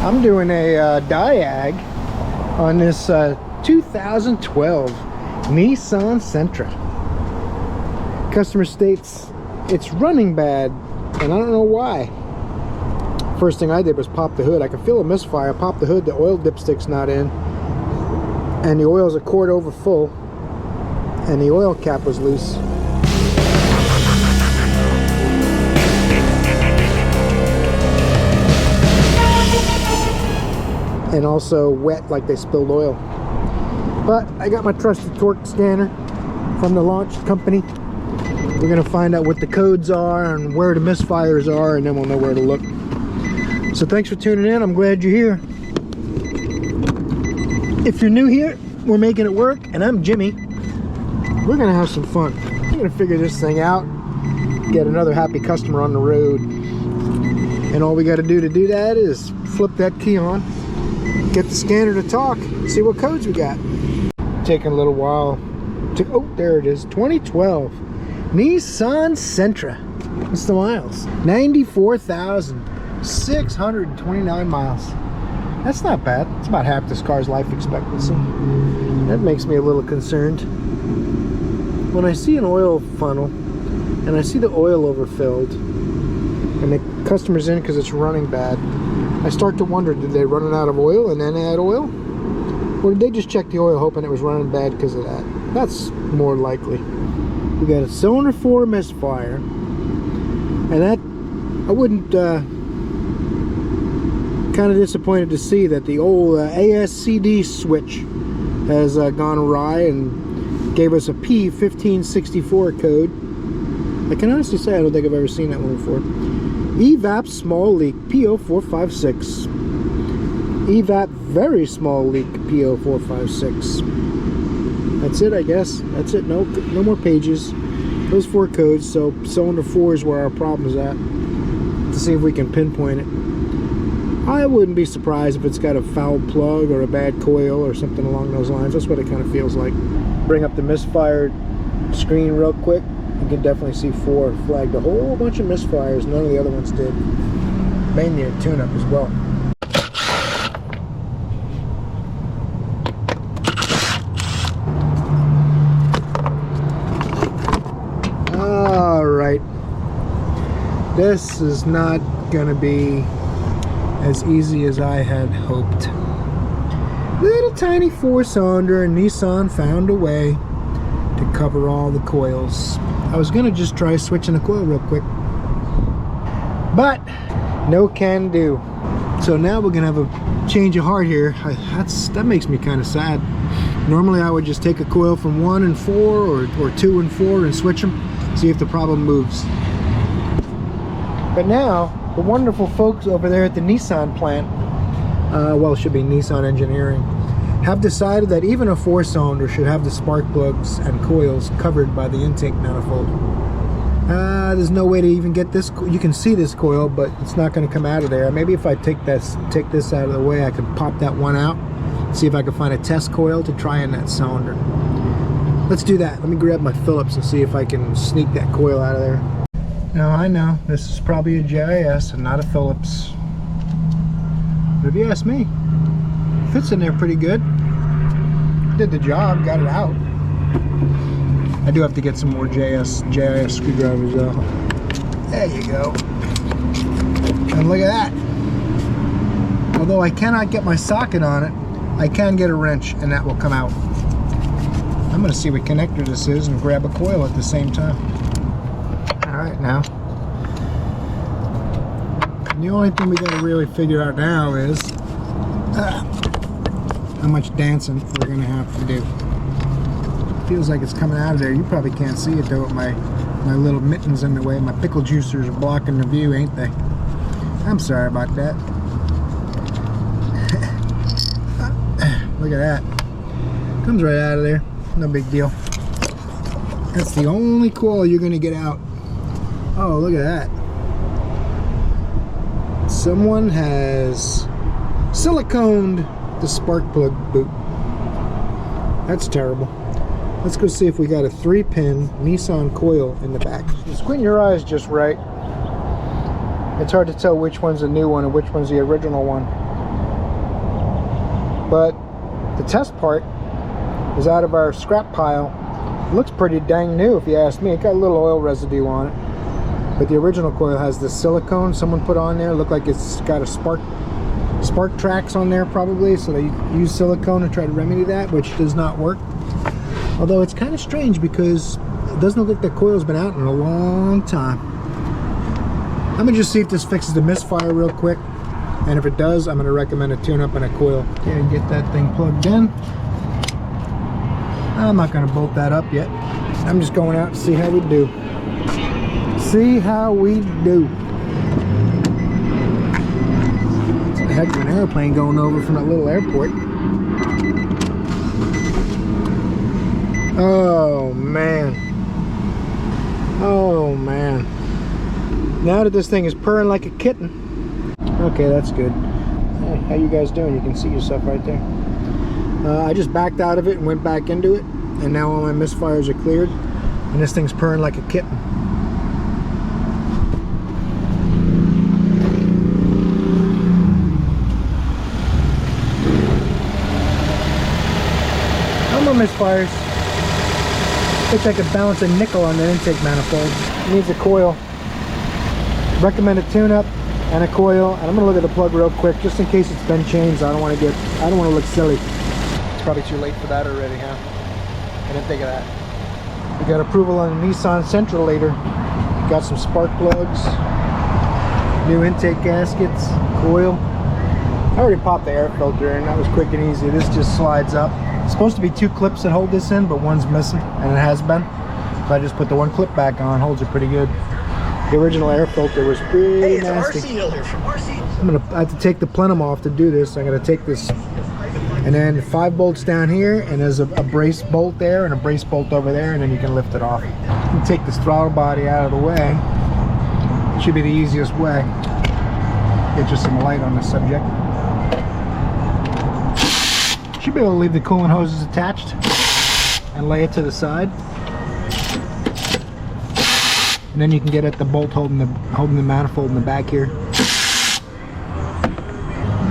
I'm doing a diag on this 2012 Nissan Sentra. Customer states it's running bad, and I don't know why. First thing I did was pop the hood. I can feel a misfire. Pop the hood, the oil dipstick's not in, and the oil's a quart over full, and the oil cap was loose. And also wet, like they spilled oil. But I got my trusted torque scanner from the launch company. We're gonna find out what the codes are and where the misfires are, and then we'll know where to look. So thanks for tuning in. I'm glad you're here. If you're new here, we're making it work, and I'm Jimmy. We're gonna have some fun. We're gonna figure this thing out, get another happy customer on the road. And all we gotta do to do that is flip that key on, get the scanner to talk, see what codes we got. Taking a little while to, oh, there it is, 2012 Nissan Sentra. What's the miles? 94,629 miles. That's not bad. It's about half this car's life expectancy. That makes me a little concerned. When I see an oil funnel and I see the oil overfilled and the customer's in because it's running bad, I start to wonder, did they run out of oil and then add oil? Or did they just check the oil hoping it was running bad because of that? That's more likely. We got a cylinder 4 misfire, and that, I wouldn't, kind of disappointed to see that the old ASCD switch has gone awry and gave us a P1564 code. I can honestly say I don't think I've ever seen that one before. EVAP small leak P0456. EVAP very small leak P0456. That's it, I guess. That's it. No more pages. Those 4 codes. So cylinder 4 is where our problem is at. To see if we can pinpoint it. I wouldn't be surprised if it's got a foul plug or a bad coil or something along those lines. That's what it kind of feels like. Bring up the misfired screen real quick. You can definitely see 4 flagged a whole bunch of misfires. None of the other ones did. Mainly a tune-up as well. Alright. This is not gonna be as easy as I had hoped. Little tiny 4-cylinder, and Nissan found a way to cover all the coils. I was gonna just try switching a coil real quick, but no can do. So now we're gonna have a change of heart here. That makes me kind of sad. Normally I would just take a coil from 1 and 4 or 2 and 4 and switch them, see if the problem moves. But now the wonderful folks over there at the Nissan plant, well, it should be Nissan Engineering, have decided that even a 4-cylinder should have the spark plugs and coils covered by the intake manifold. There's no way to even get this. You can see this coil, but it's not going to come out of there. Maybe if I take this out of the way, I can pop that one out, see if I can find a test coil to try in that cylinder. Let's do that. Let me grab my Phillips and see if I can sneak that coil out of there. Now I know this is probably a JIS and not a Phillips, but if you ask me, it fits in there pretty good. Did the job, got it out. I do have to get some more JIS screwdrivers though. There you go. And look at that. Although I cannot get my socket on it, I can get a wrench and that will come out. I'm going to see what connector this is and grab a coil at the same time. Alright now. The only thing we got to really figure out now is how much dancing we're going to have to do. Feels like it's coming out of there. You probably can't see it though with my little mittens in the way. My pickle juicers are blocking the view, ain't they? I'm sorry about that. Look at that. Comes right out of there. No big deal. That's the only coil you're going to get out. Oh, look at that. Someone has siliconed the spark plug boot. That's terrible. Let's go see if we got a 3-pin Nissan coil in the back. Squint your eyes just right. It's hard to tell which one's the new one and which one's the original one. But the test part is out of our scrap pile. It looks pretty dang new if you ask me. It got a little oil residue on it. But the original coil has this silicone someone put on there. Look like it's got a spark tracks on there probably. So they use silicone to try to remedy that, which does not work. Although it's kind of strange because it doesn't look like the coil's been out in a long time. I'm gonna just see if this fixes the misfire real quick. And if it does, I'm gonna recommend a tune-up and a coil. Okay, get that thing plugged in. I'm not gonna bolt that up yet. I'm just going out to see how we do. See how we do. It's a heck of an airplane going over from that little airport. Oh man. Oh man. Now that this thing is purring like a kitten. Okay, that's good. Hey, how you guys doing? You can see yourself right there. I just backed out of it and went back into it, and now all my misfires are cleared, and this thing's purring like a kitten. No more misfires. Looks like I could balance a nickel on the intake manifold. It needs a coil. Recommend a tune-up and a coil, and I'm gonna look at the plug real quick just in case it's been changed. I don't want to look silly. It's probably too late for that already, huh? I didn't think of that. We got approval on the Nissan Sentra later. Got some spark plugs, new intake gaskets, coil. I already popped the air filter and that was quick and easy. This just slides up. It's supposed to be 2 clips that hold this in, but one's missing, and it has been. So I just put the 1 clip back on, holds it pretty good. The original air filter was pretty nasty. Hey, it's RC here from RC. I have to take the plenum off to do this. I'm gonna take this, and then 5 bolts down here, and there's a brace bolt there and a brace bolt over there, and then you can lift it off. You take this throttle body out of the way. It should be the easiest way. Get you some light on the subject. Should be able to leave the coolant hoses attached and lay it to the side. And then you can get at the bolt holding the manifold in the back here.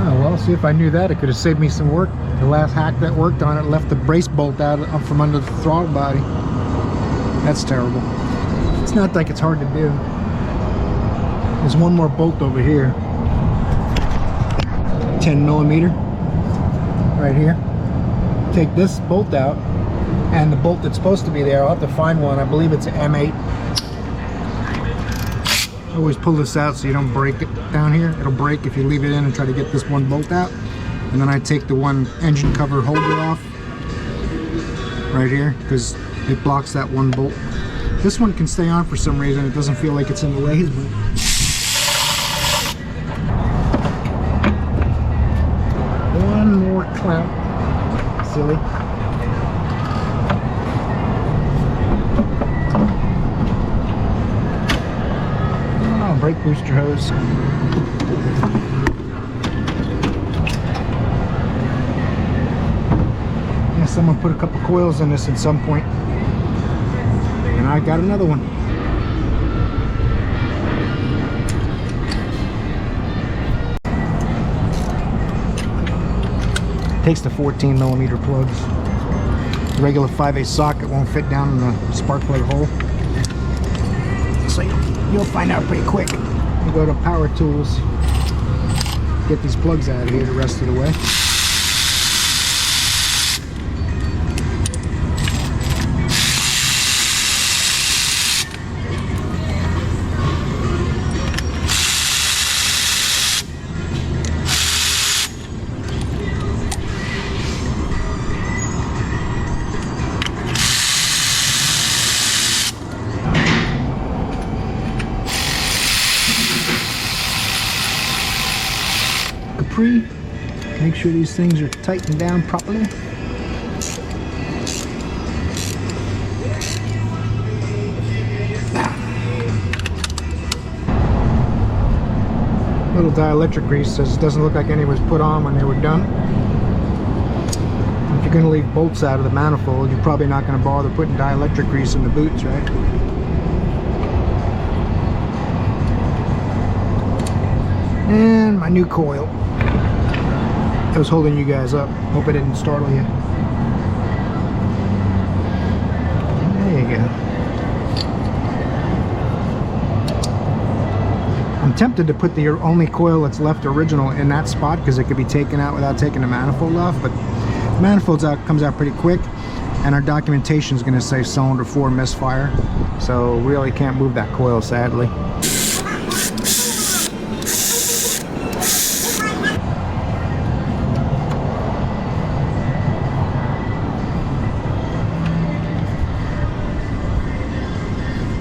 Oh well, see, if I knew that, it could have saved me some work. The last hack that worked on it left the brace bolt out from under the throttle body. That's terrible. It's not like it's hard to do. There's one more bolt over here. 10mm right here. Take this bolt out, and the bolt that's supposed to be there, I'll have to find one. I believe it's an M8. Always pull this out so you don't break it down here. It'll break if you leave it in and try to get this one bolt out. And then I take the one engine cover holder off right here because it blocks that one bolt. This one can stay on for some reason. It doesn't feel like it's in the way. One more clamp. Silly. Brake booster hose. Yeah, someone put a couple coils in this at some point, and I got another one. Takes the 14mm plugs. The regular 5/8 socket won't fit down in the spark plug hole. So you'll find out pretty quick. You go to power tools, get these plugs out of here the rest of the way. Make sure these things are tightened down properly. Little dielectric grease says it doesn't look like any was put on when they were done. If you're going to leave bolts out of the manifold, you're probably not going to bother putting dielectric grease in the boots, right? And my new coil. I was holding you guys up. Hope I didn't startle you. There you go. I'm tempted to put the only coil that's left original in that spot because it could be taken out without taking the manifold off, but the manifold comes out pretty quick, and our documentation is going to say cylinder 4 misfire, so really can't move that coil, sadly.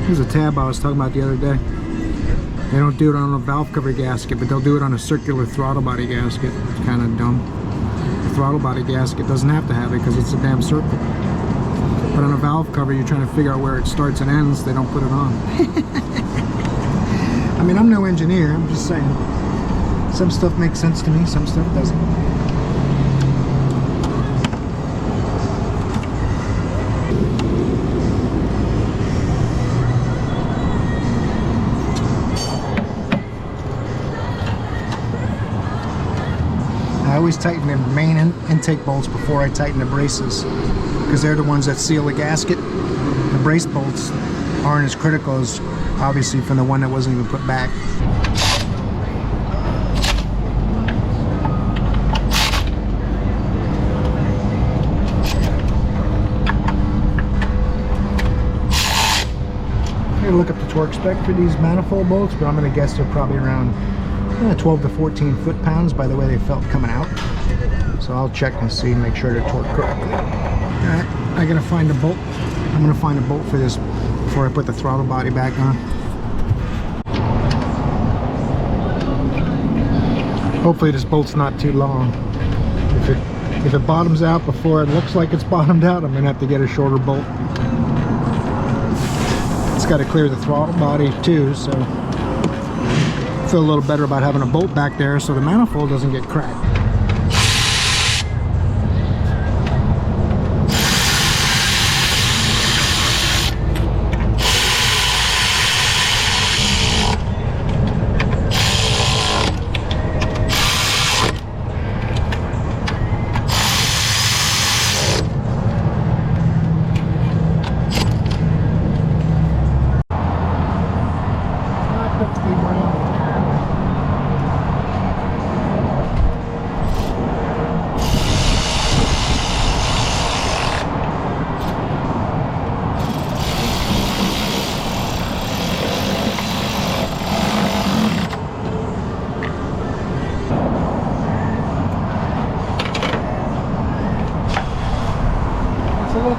Here's a tab I was talking about the other day. They don't do it on a valve cover gasket, but they'll do it on a circular throttle body gasket. It's kind of dumb. The throttle body gasket doesn't have to have it because it's a damn circle. But on a valve cover, you're trying to figure out where it starts and ends, they don't put it on. I mean, I'm no engineer, I'm just saying. Some stuff makes sense to me, some stuff doesn't. I always tighten the main intake bolts before I tighten the braces, because they're the ones that seal the gasket. The brace bolts aren't as critical as, obviously, from the one that wasn't even put back. I'm going to look up the torque spec for these manifold bolts, but I'm going to guess they're probably around 12 to 14 foot-pounds by the way they felt coming out. So I'll check and see and make sure they're torqued correctly. Alright, I gotta find a bolt. I'm gonna find a bolt for this before I put the throttle body back on. Hopefully this bolt's not too long. If it bottoms out before it looks like it's bottomed out, I'm gonna have to get a shorter bolt. It's got to clear the throttle body too, so I feel a little better about having a bolt back there so the manifold doesn't get cracked.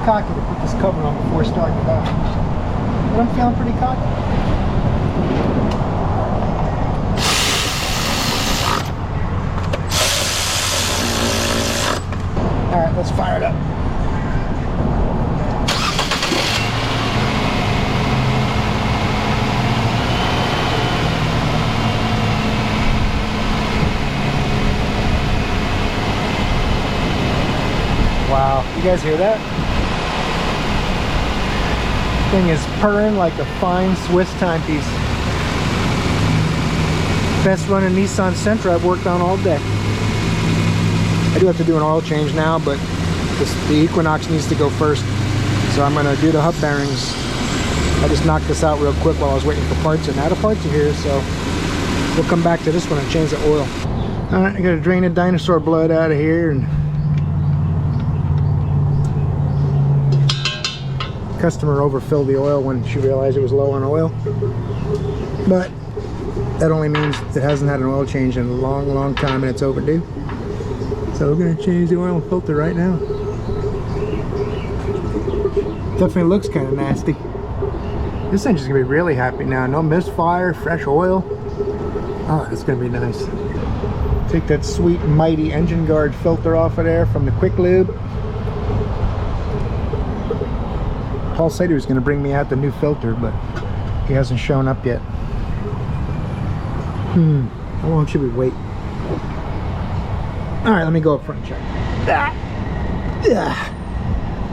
Cocky to put this cover on before starting it up, but I'm feeling pretty cocky. Alright, let's fire it up. Wow, you guys hear that? Thing is purring like a fine Swiss timepiece. Best running Nissan Sentra I've worked on all day. I do have to do an oil change now, but the Equinox needs to go first, so I'm going to do the hub bearings. I just knocked this out real quick while I was waiting for parts, and now the parts are here, so we'll come back to this one and change the oil. Alright, I got to drain the dinosaur blood out of here, and customer overfilled the oil when she realized it was low on oil, but that only means it hasn't had an oil change in a long time and it's overdue. So we're going to change the oil filter right now. Definitely looks kind of nasty. This engine's going to be really happy now. No misfire, fresh oil. Oh, it's going to be nice. Take that sweet mighty engine guard filter off of there from the quick lube. Paul said he was going to bring me out the new filter, but he hasn't shown up yet. How long should we wait? Alright, let me go up front and check.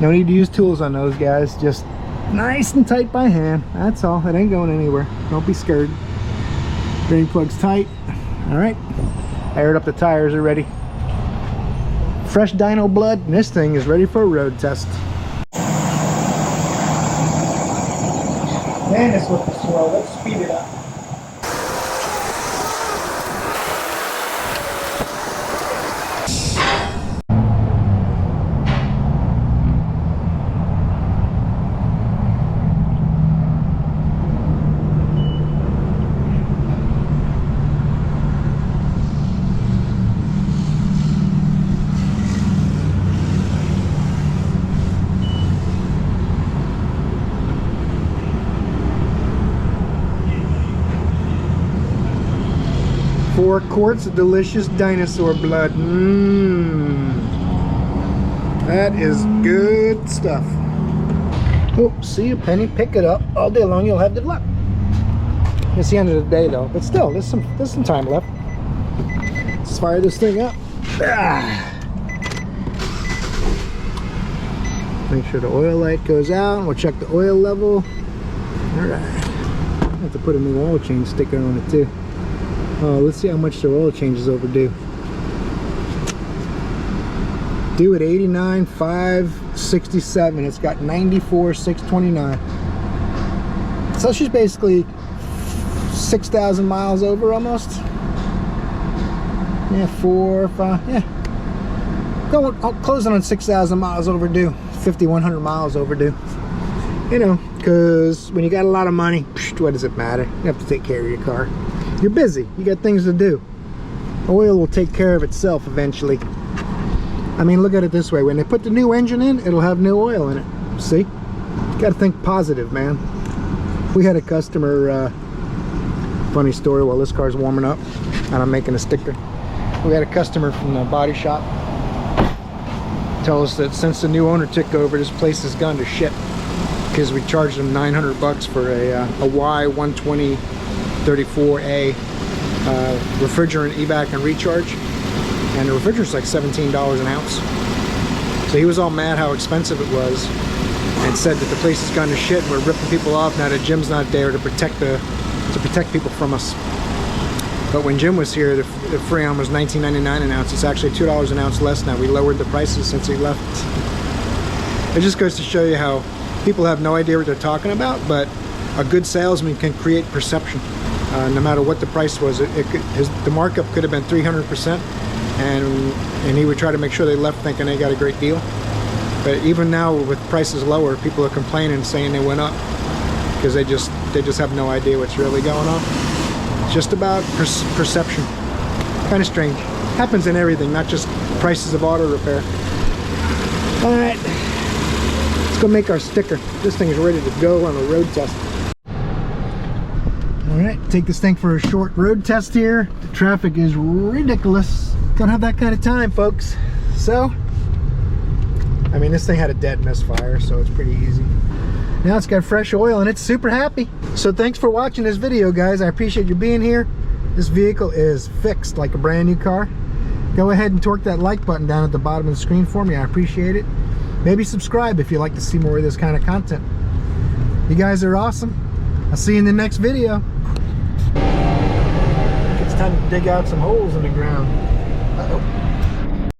No need to use tools on those guys, just nice and tight by hand. That's all, it ain't going anywhere. Don't be scared. Drain plug's tight. Alright, I aired up the tires already. fresh dyno blood, and this thing is ready for a road test. Man, this looking slow. Let's speed it up. Four quarts of delicious dinosaur blood. That is good stuff. Oh, see you, Penny. Pick it up all day long. You'll have good luck. It's the end of the day, though. But still, there's some time left. Let's fire this thing up. Make sure the oil light goes out. We'll check the oil level. All right. I have to put a new oil change sticker on it too. Let's see how much the oil change is overdue. Due at 89,567. It's got 94,629. So she's basically 6,000 miles over almost. Yeah, 4, 5. Yeah. Closing on 6,000 miles overdue. 5,100 miles overdue. You know, because when you got a lot of money, what does it matter? You have to take care of your car. You're busy. You got things to do. Oil will take care of itself eventually. I mean, look at it this way. When they put the new engine in, it'll have new oil in it. See? You got to think positive, man. We had a customer, funny story while this car's warming up, and I'm making a sticker. We had a customer from the body shop tell us that since the new owner took over, this place has gone to shit because we charged them 900 bucks for a Y12034A refrigerant evac and recharge, and the refrigerant's like $17 an ounce. So he was all mad how expensive it was and said that the place has gone to shit and we're ripping people off now that Jim's not there to protect people from us. But when Jim was here, the Freon was $19.99 an ounce. It's actually $2 an ounce less now. We lowered the prices since he left. It just goes to show you how people have no idea what they're talking about, but a good salesman can create perception. No matter what the price was, the markup could have been 300%, and he would try to make sure they left thinking they got a great deal. But even now, with prices lower, people are complaining, saying they went up because they just have no idea what's really going on. It's just about perception. Kind of strange. Happens in everything, not just prices of auto repair. All right, let's go make our sticker. This thing is ready to go on a road test. Alright, take this thing for a short road test here. The traffic is ridiculous. Don't have that kind of time, folks. So, I mean, this thing had a dead misfire, so it's pretty easy. Now it's got fresh oil and it's super happy. So thanks for watching this video, guys. I appreciate you being here. This vehicle is fixed like a brand new car. Go ahead and torque that like button down at the bottom of the screen for me. I appreciate it. Maybe subscribe if you'd like to see more of this kind of content. You guys are awesome. I'll see you in the next video. It's time to dig out some holes in the ground. Uh-oh.